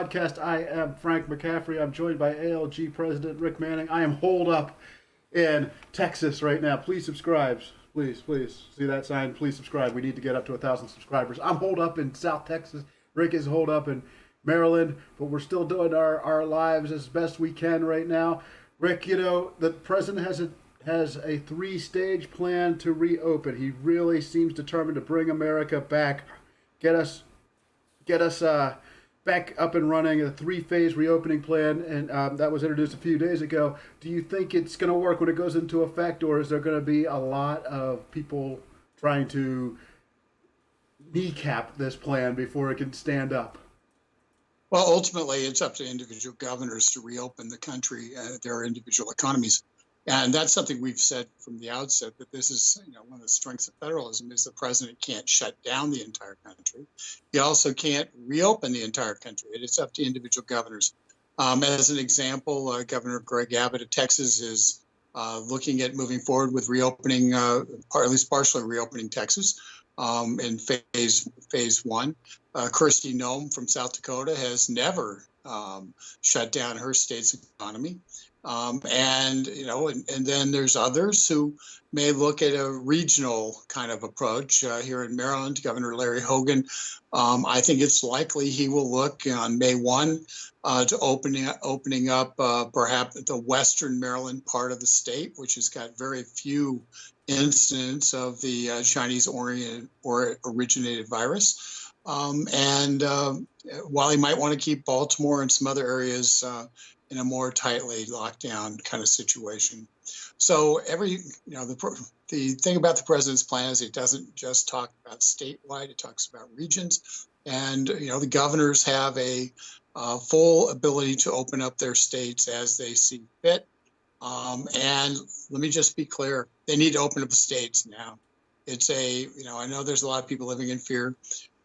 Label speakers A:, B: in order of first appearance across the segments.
A: podcast. I am Frank McCaffrey. I'm joined by ALG President Rick Manning. I am holed up in Texas right now. Please subscribe. Please. See that sign? Please subscribe. We need to get up to 1,000 subscribers. I'm holed up in South Texas. Rick is holed up in Maryland, but we're still doing our lives as best we can right now. Rick, the president has a three-stage plan to reopen. He really seems determined to bring America back, get us back up and running. A three-phase reopening plan, and that was introduced a few days ago. Do you think it's going to work when it goes into effect, or is there going to be a lot of people trying to kneecap this plan before it can stand up?
B: Well, ultimately, it's up to individual governors to reopen the country, their individual economies. And that's something we've said from the outset, that this is one of the strengths of federalism is the president can't shut down the entire country. He also can't reopen the entire country. It's up to individual governors. As an example, Governor Greg Abbott of Texas is looking at moving forward with reopening, or at least partially reopening Texas in phase one. Kristi Noem from South Dakota has never shut down her state's economy. And then there's others who may look at a regional kind of approach. Here in Maryland, Governor Larry Hogan, I think it's likely he will look on May 1 to opening up perhaps the western Maryland part of the state, which has got very few incidents of the Chinese originated virus. And while he might want to keep Baltimore and some other areas in a more tightly locked down kind of situation. So the thing about the president's plan is it doesn't just talk about statewide, it talks about regions. And, the governors have a full ability to open up their states as they see fit. And let me just be clear, they need to open up the states now. It's I know there's a lot of people living in fear,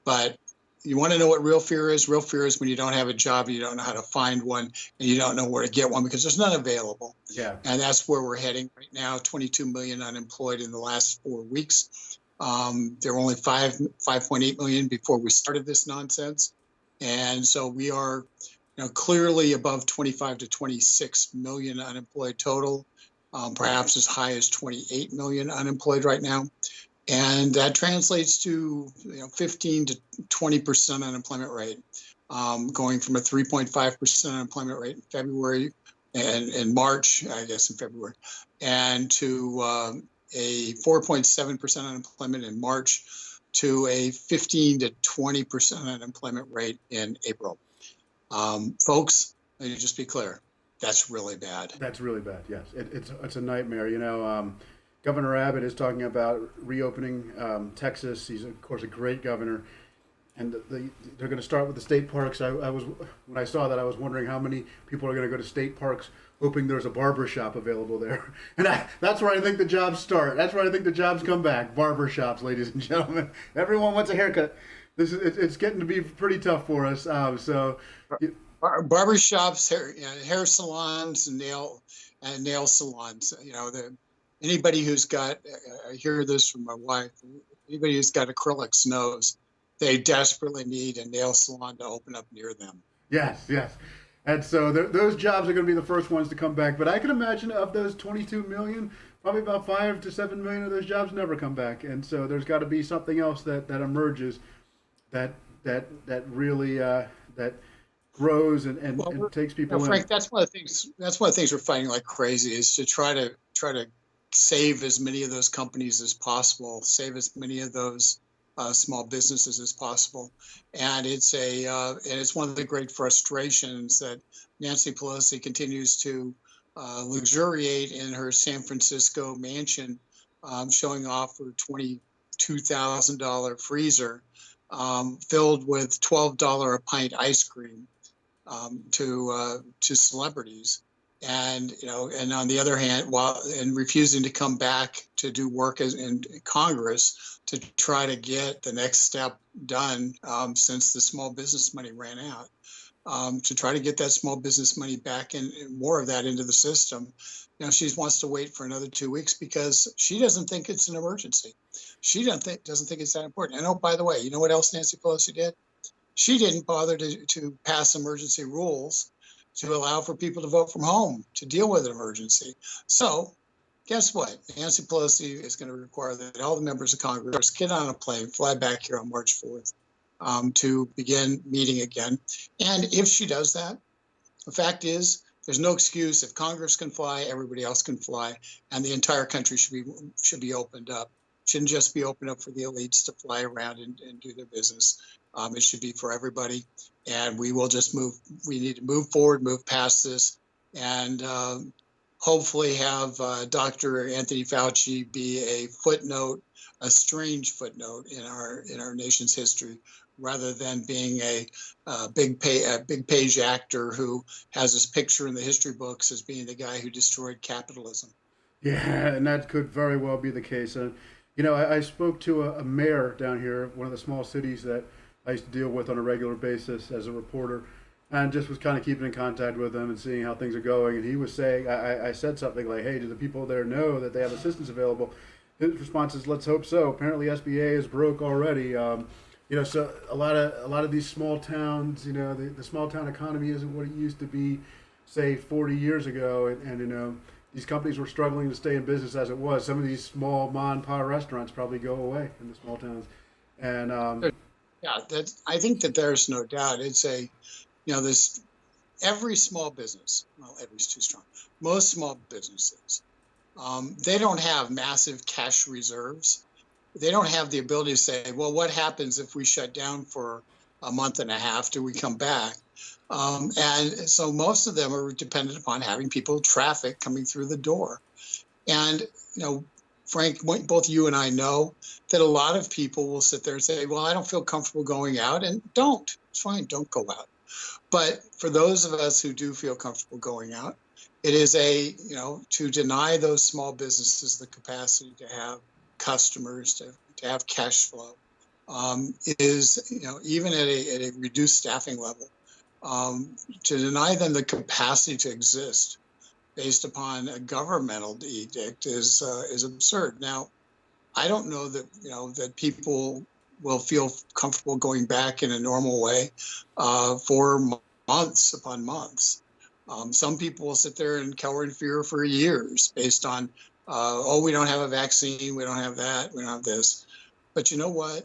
B: but you want to know what real fear is? Real fear is when you don't have a job, you don't know how to find one, and you don't know where to get one because there's none available.
A: Yeah.
B: And that's where we're heading right now. 22 million unemployed in the last 4 weeks. There were only 5.8 million before we started this nonsense. And so we are clearly above 25 to 26 million unemployed total, perhaps as high as 28 million unemployed right now. And that translates to 15 to 20% unemployment rate, going from a 3.5% unemployment rate in February and in March, I guess in February, and to a 4.7% unemployment in March to a 15 to 20% unemployment rate in April. Folks, let me just be clear, that's really bad.
A: That's really bad. Yes, it's a nightmare. Governor Abbott is talking about reopening Texas. He's of course a great governor, and they're going to start with the state parks. When I saw that, I was wondering how many people are going to go to state parks, hoping there's a barber shop available there. And that's where I think the jobs start. That's where I think the jobs come back. Barber shops, ladies and gentlemen. Everyone wants a haircut. It's getting to be pretty tough for us.
B: Barber shops, hair salons, and nail salons. Anybody who's got, I hear this from my wife, anybody who's got acrylics knows they desperately need a nail salon to open up near them.
A: Yes. And so those jobs are going to be the first ones to come back. But I can imagine of those 22 million, probably about 5 to 7 million of those jobs never come back. And so there's got to be something else that emerges that really that grows and takes people in.
B: Frank, that's one of the things we're fighting like crazy is to try to save as many of those companies as possible, save as many of those small businesses as possible. And it's one of the great frustrations that Nancy Pelosi continues to luxuriate in her San Francisco mansion, showing off her $22,000 freezer filled with $12 a pint ice cream to celebrities. And on the other hand, and refusing to come back to do work in Congress to try to get the next step done since the small business money ran out, to try to get that small business money back and more of that into the system. She wants to wait for another 2 weeks because she doesn't think it's an emergency. She doesn't think it's that important. And by the way, you know what else Nancy Pelosi did? she didn't bother to pass emergency rules to allow for people to vote from home to deal with an emergency. So guess what? Nancy Pelosi is going to require that all the members of Congress get on a plane, fly back here on March 4th to begin meeting again. And if she does that, the fact is, there's no excuse. If Congress can fly, everybody else can fly, and the entire country should be opened up. Shouldn't just be opened up for the elites to fly around and do their business. It should be for everybody, and we will just move. We need to move forward, move past this, and hopefully have Dr. Anthony Fauci be a footnote, a strange footnote in our nation's history, rather than being a big page actor who has his picture in the history books as being the guy who destroyed capitalism.
A: Yeah, and that could very well be the case. And I spoke to a mayor down here, one of the small cities that I used to deal with on a regular basis as a reporter, and just was kind of keeping in contact with him and seeing how things are going. And he was saying, I said something like, "Hey, do the people there know that they have assistance available?" His response is, "Let's hope so. Apparently, SBA is broke already." So a lot of these small towns, the small town economy isn't what it used to be, say 40 years ago, and these companies were struggling to stay in business as it was. Some of these small mom and pop restaurants probably go away in the small towns, and
B: yeah, I think that there's no doubt. It's this every small business. Well, every's too strong. Most small businesses, they don't have massive cash reserves. They don't have the ability to say, well, what happens if we shut down for a month and a half? Do we come back? And so most of them are dependent upon having traffic coming through the door. And, Frank, both you and I know that a lot of people will sit there and say, well, I don't feel comfortable going out, and don't. It's fine. Don't go out. But for those of us who do feel comfortable going out, it is to deny those small businesses the capacity to have customers, to have cash flow, is, even at a reduced staffing level, to deny them the capacity to exist based upon a governmental edict is absurd. Now, I don't know that, that people will feel comfortable going back in a normal way for months upon months. Some people will sit there and cower in fear for years based on, we don't have a vaccine, we don't have that, we don't have this. But you know what?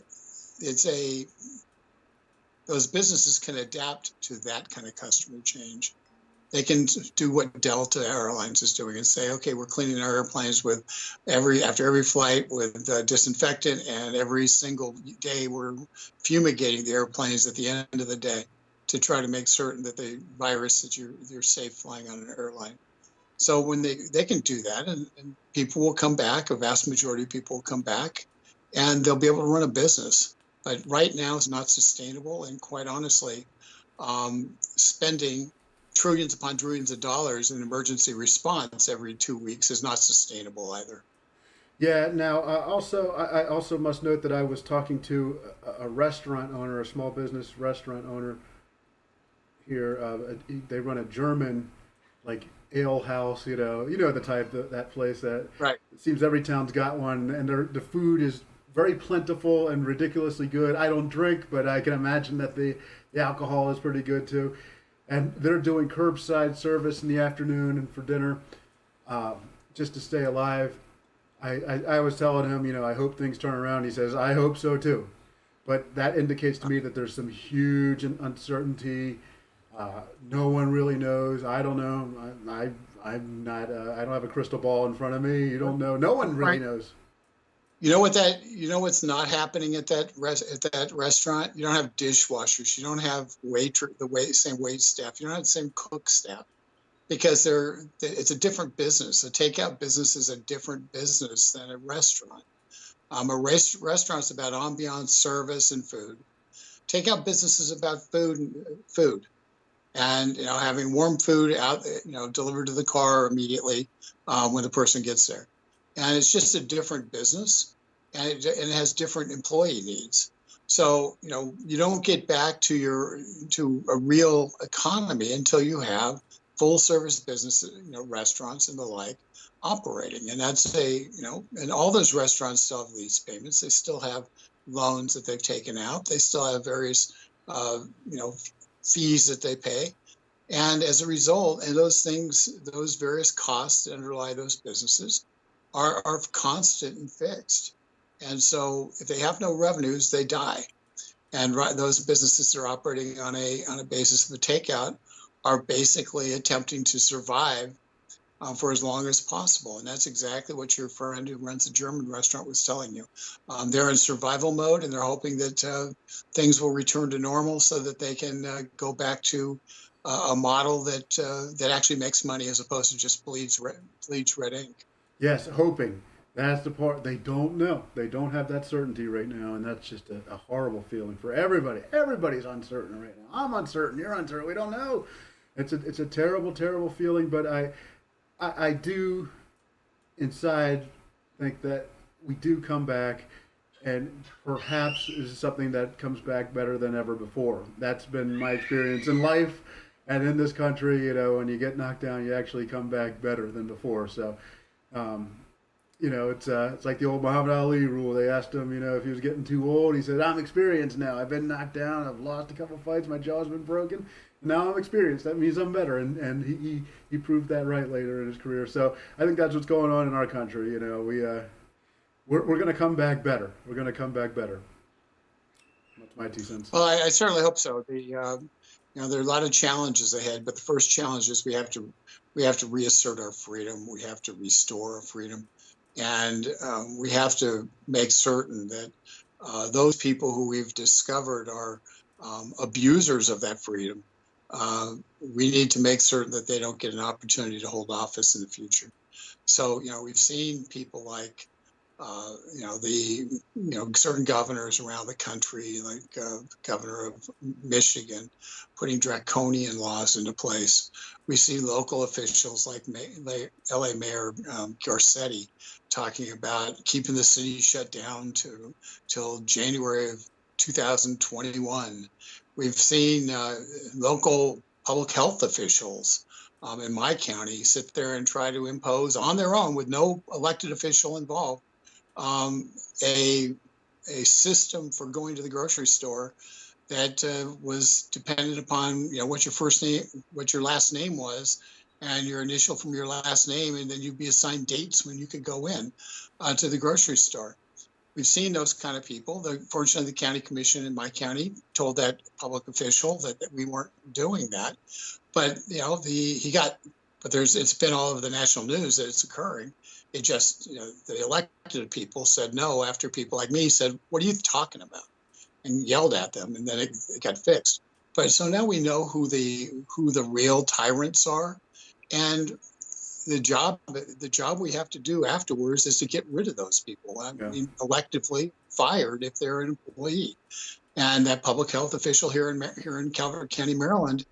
B: Those businesses can adapt to that kind of customer change. They can do what Delta Airlines is doing and say, okay, we're cleaning our airplanes after every flight with disinfectant, and every single day we're fumigating the airplanes at the end of the day to try to make certain that the virus, that you're safe flying on an airline. So when they can do that, and people will come back, a vast majority of people will come back, and they'll be able to run a business. But right now it's not sustainable, and quite honestly, spending trillions upon trillions of dollars in emergency response every 2 weeks is not sustainable either.
A: Yeah. Now, I also must note that I was talking to a restaurant owner, a small business restaurant owner here. They run a German, ale house. The type, that place that
B: right.
A: It seems every town's got one, and the food is very plentiful and ridiculously good. I don't drink, but I can imagine that the alcohol is pretty good too. And they're doing curbside service in the afternoon and for dinner, just to stay alive. I was telling him, I hope things turn around. He says, I hope so too. But that indicates to me that there's some huge uncertainty. No one really knows. I don't know. I'm not. I don't have a crystal ball in front of me. You don't know. No one really knows.
B: What's not happening at that restaurant? You don't have dishwashers. You don't have same wait staff. You don't have the same cook staff, because it's a different business. A takeout business is a different business than a restaurant. Restaurant's about ambiance, service, and food. Takeout business is about food, and having warm food out, delivered to the car immediately when the person gets there. And it's just a different business, and it has different employee needs. So, you don't get back to a real economy until you have full service businesses, restaurants and the like operating. And that's and all those restaurants still have lease payments. They still have loans that they've taken out. They still have various you know, fees that they pay. And as a result, and those things, those various costs that underlie those businesses are constant and fixed. And so if they have no revenues, they die. And those businesses that are operating on a basis of a takeout are basically attempting to survive for as long as possible. And that's exactly what your friend who runs a German restaurant was telling you. They're in survival mode, and they're hoping that things will return to normal so that they can go back to a model that actually makes money as opposed to just bleeds red ink.
A: Yes, hoping. That's the part they don't know. They don't have that certainty right now, and that's just a horrible feeling for everybody. Everybody's uncertain right now. I'm uncertain. You're uncertain. We don't know. It's a terrible, terrible feeling. But I do inside think that we do come back, and perhaps is something that comes back better than ever before. That's been my experience in life and in this country. You know, when you get knocked down, you actually come back better than before. So. You know, it's like the old Muhammad Ali rule. They asked him, you know, if he was getting too old. He said, "I'm experienced now. I've been knocked down. I've lost a couple fights. My jaw's been broken. Now I'm experienced. That means I'm better." And he proved that right later in his career. So I think that's what's going on in our country. You know, we're going to come back better. We're going to come back better. That's my 2 cents.
B: Well, I certainly hope so. You know, there are a lot of challenges ahead, but the first challenge is we have to reassert our freedom. We have to restore our freedom, and we have to make certain that those people who we've discovered are abusers of that freedom. We need to make certain that they don't get an opportunity to hold office in the future. So, you know, we've seen people like certain governors around the country, like governor of Michigan, putting draconian laws into place. We see local officials like LA Mayor Garcetti talking about keeping the city shut down till January of 2021. We've seen local public health officials in my county sit there and try to impose on their own, with no elected official involved, a system for going to the grocery store that was dependent upon, you know, what your first name, what your last name was, and your initial from your last name, and then you'd be assigned dates when you could go in to the grocery store. We've seen those kind of people. Fortunately, the county commission in my county told that public official that we weren't doing that. But you know, it's been all over the national news that it's occurring. It just, you know, the elected people said no after people like me said, "What are you talking about?" and yelled at them, and then it got fixed. But so now we know who the real tyrants are, and the job we have to do afterwards is to get rid of those people. I mean, electively fired if they're an employee. And that public health official here in Calvert County, Maryland,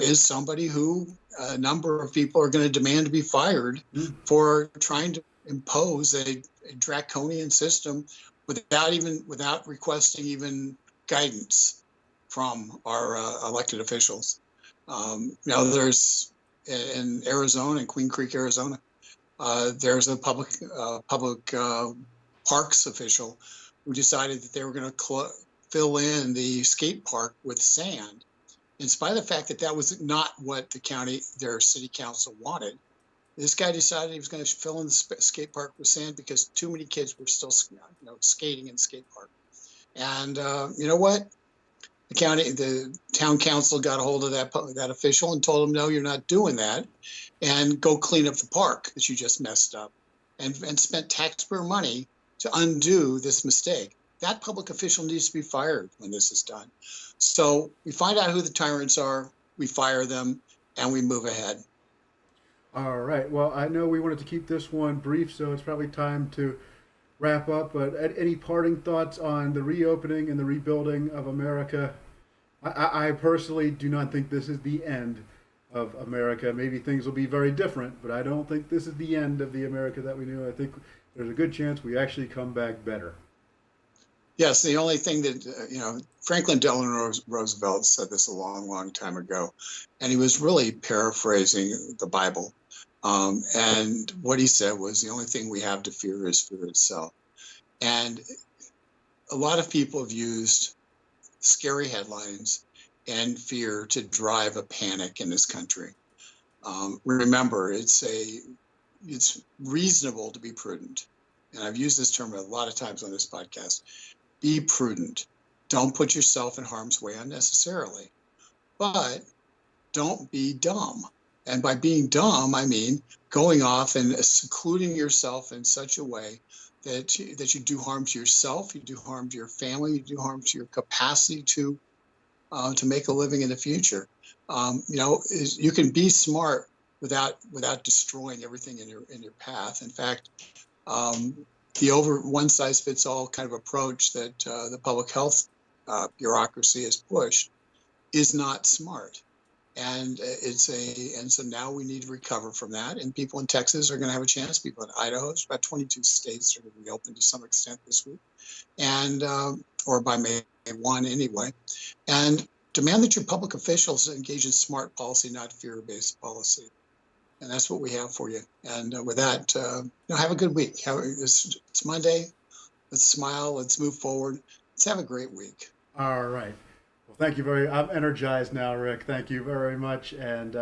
B: is somebody who a number of people are going to demand to be fired for trying to impose a draconian system without requesting even guidance from our elected officials. Now, there's in Arizona, in Queen Creek, Arizona, there's a public parks official who decided that they were going to fill in the skate park with sand, in spite of the fact that that was not what their city council wanted. This guy decided he was going to fill in the skate park with sand because too many kids were still, skating in the skate park. And you know what? The town council got a hold of that official and told him, "No, you're not doing that, and go clean up the park that you just messed up," and spent taxpayer money to undo this mistake. That public official needs to be fired when this is done. So we find out who the tyrants are, we fire them, and we move ahead.
A: All right. Well, I know we wanted to keep this one brief, so it's probably time to wrap up. But any parting thoughts on the reopening and the rebuilding of America? I personally do not think this is the end of America. Maybe things will be very different, but I don't think this is the end of the America that we knew. I think there's a good chance we actually come back better.
B: Yes, the only thing that, Franklin Delano Roosevelt said this a long, long time ago, and he was really paraphrasing the Bible. And what he said was, the only thing we have to fear is fear itself. And a lot of people have used scary headlines and fear to drive a panic in this country. Remember, it's reasonable to be prudent. And I've used this term a lot of times on this podcast. Be prudent. Don't put yourself in harm's way unnecessarily. But don't be dumb. And by being dumb, I mean going off and secluding yourself in such a way that you do harm to yourself, you do harm to your family, you do harm to your capacity to make a living in the future. You can be smart without destroying everything in your path. In fact, the over one size fits all kind of approach that the public health bureaucracy has pushed is not smart. And so now we need to recover from that. And people in Texas are going to have a chance. People in Idaho, there's about 22 states are going to reopen to some extent this week, and or by May 1 anyway. And demand that your public officials engage in smart policy, not fear-based policy. And that's what we have for you. And with that, have a good week. It's Monday. Let's smile. Let's move forward. Let's have a great week.
A: All right. Well, thank you I'm energized now, Rick. Thank you very much. And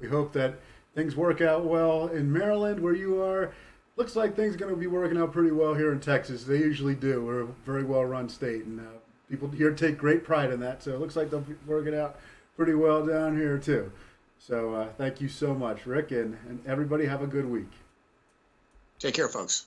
A: we hope that things work out well in Maryland, where you are. Looks like things are going to be working out pretty well here in Texas. They usually do. We're a very well-run state, and people here take great pride in that. So it looks like they'll be working out pretty well down here, too. So thank you so much, Rick, and everybody have a good week.
B: Take care, folks.